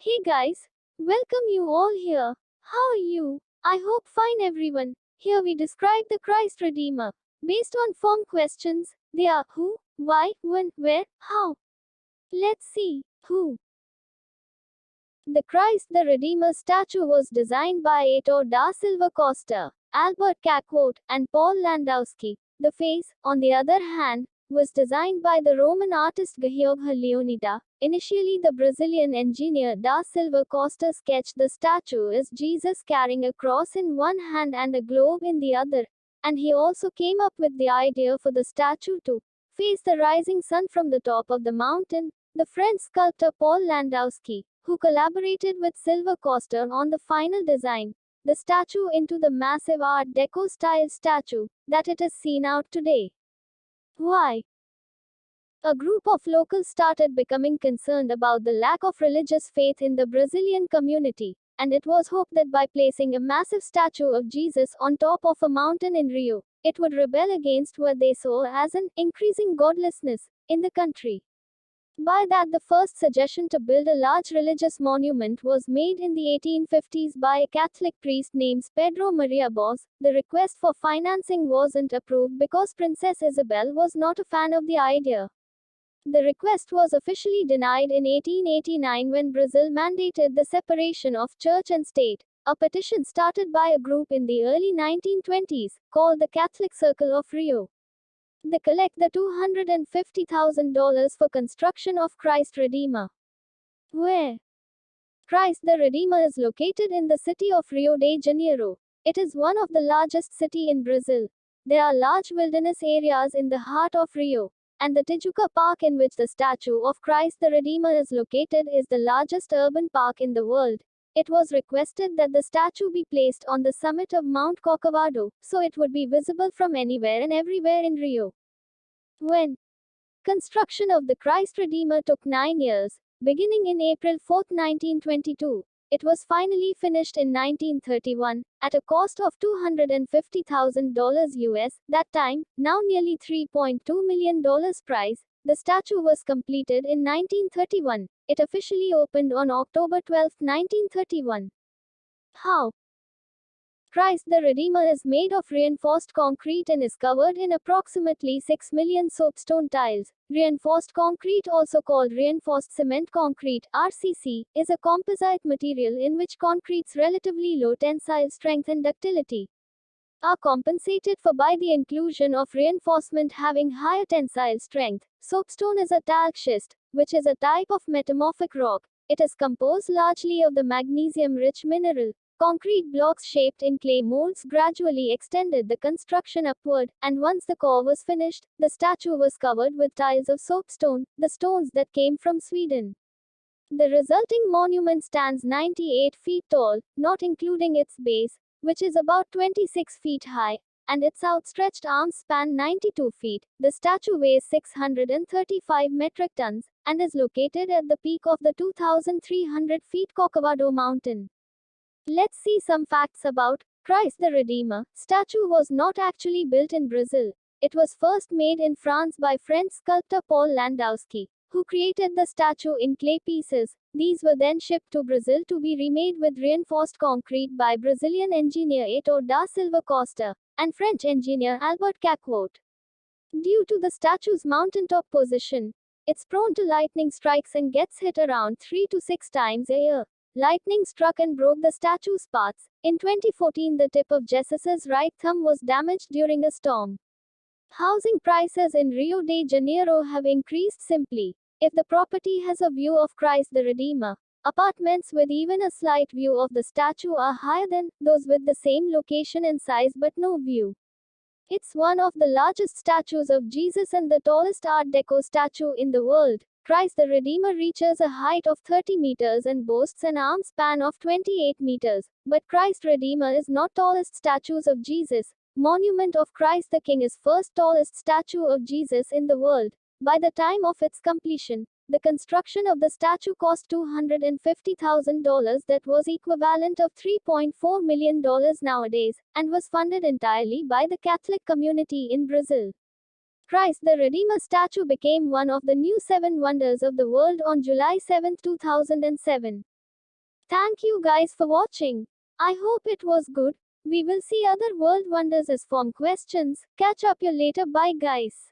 Hey guys, welcome you all here. How are you? I hope fine everyone. Here we describe the Christ Redeemer. Based on form questions, they are who, why, when, where, how. Let's see. Who? The Christ the Redeemer statue was designed by Ettore da Silva Costa, Albert Caquot, and Paul Landowski. The face, on the other hand, was designed by the Roman artist Gheorghe Leonida. Initially, the Brazilian engineer da Silva Costa sketched the statue as Jesus carrying a cross in one hand and a globe in the other, and he also came up with the idea for the statue to face the rising sun from the top of the mountain. The French sculptor Paul Landowski, who collaborated with Silva Costa on the final design, the statue into the massive Art Deco style statue that it is seen out today. Why? A group of locals started becoming concerned about the lack of religious faith in the Brazilian community, and it was hoped that by placing a massive statue of Jesus on top of a mountain in Rio, it would rebel against what they saw as an increasing godlessness in the country. By that, the first suggestion to build a large religious monument was made in the 1850s by a Catholic priest named Pedro Maria Bos. The request for financing wasn't approved because Princess Isabel was not a fan of the idea. The request was officially denied in 1889 when Brazil mandated the separation of church and state. A petition started by a group in the early 1920s, called the Catholic Circle of Rio. They collect the $250,000 for construction of Christ Redeemer. Where? Christ the Redeemer is located in the city of Rio de Janeiro. It is one of the largest city in Brazil. There are large wilderness areas in the heart of Rio, and the Tijuca Park in which the statue of Christ the Redeemer is located is the largest urban park in the world. It was requested that the statue be placed on the summit of Mount Corcovado, so it would be visible from anywhere and everywhere in Rio. When? Construction of the Christ Redeemer took 9 years, beginning in April 4, 1922. It was finally finished in 1931, at a cost of $250,000 US, that time, now nearly $3.2 million price. The statue was completed in 1931. It officially opened on October 12, 1931. How? Christ the Redeemer is made of reinforced concrete and is covered in approximately 6 million soapstone tiles. Reinforced concrete, also called reinforced cement concrete (RCC), is a composite material in which concrete's relatively low tensile strength and ductility are compensated for by the inclusion of reinforcement having higher tensile strength. Soapstone is a talc schist, which is a type of metamorphic rock. It is composed largely of the magnesium-rich mineral. Concrete blocks shaped in clay molds gradually extended the construction upward, and once the core was finished, the statue was covered with tiles of soapstone, the stones that came from Sweden. The resulting monument stands 98 feet tall, not including its base, which is about 26 feet high, and its outstretched arms span 92 feet. The statue weighs 635 metric tons, and is located at the peak of the 2,300 feet Corcovado mountain. Let's see some facts about Christ the Redeemer. Statue was not actually built in Brazil. It was first made in France by French sculptor Paul Landowski, who created the statue in clay pieces. These were then shipped to Brazil to be remade with reinforced concrete by Brazilian engineer Ettore da Silva Costa and French engineer Albert Caquot. Due to the statue's mountaintop position, it's prone to lightning strikes and gets hit around 3 to 6 times a year. Lightning struck and broke the statue's parts. In 2014, the tip of Jesus's right thumb was damaged during a storm. Housing prices in Rio de Janeiro have increased simply. If the property has a view of Christ the Redeemer, apartments with even a slight view of the statue are higher than those with the same location and size but no view. It's one of the largest statues of Jesus and the tallest Art Deco statue in the world. Christ the Redeemer reaches a height of 30 meters and boasts an arm span of 28 meters. But Christ Redeemer is not tallest statues of Jesus. Monument of Christ the King is first tallest statue of Jesus in the world. By the time of its completion, the construction of the statue cost $250,000, that was equivalent of $3.4 million nowadays, and was funded entirely by the Catholic community in Brazil. Christ the Redeemer statue became one of the new 7 wonders of the world on July 7, 2007. Thank you guys for watching. I hope it was good. We will see other world wonders as form questions. Catch up you later. Bye guys.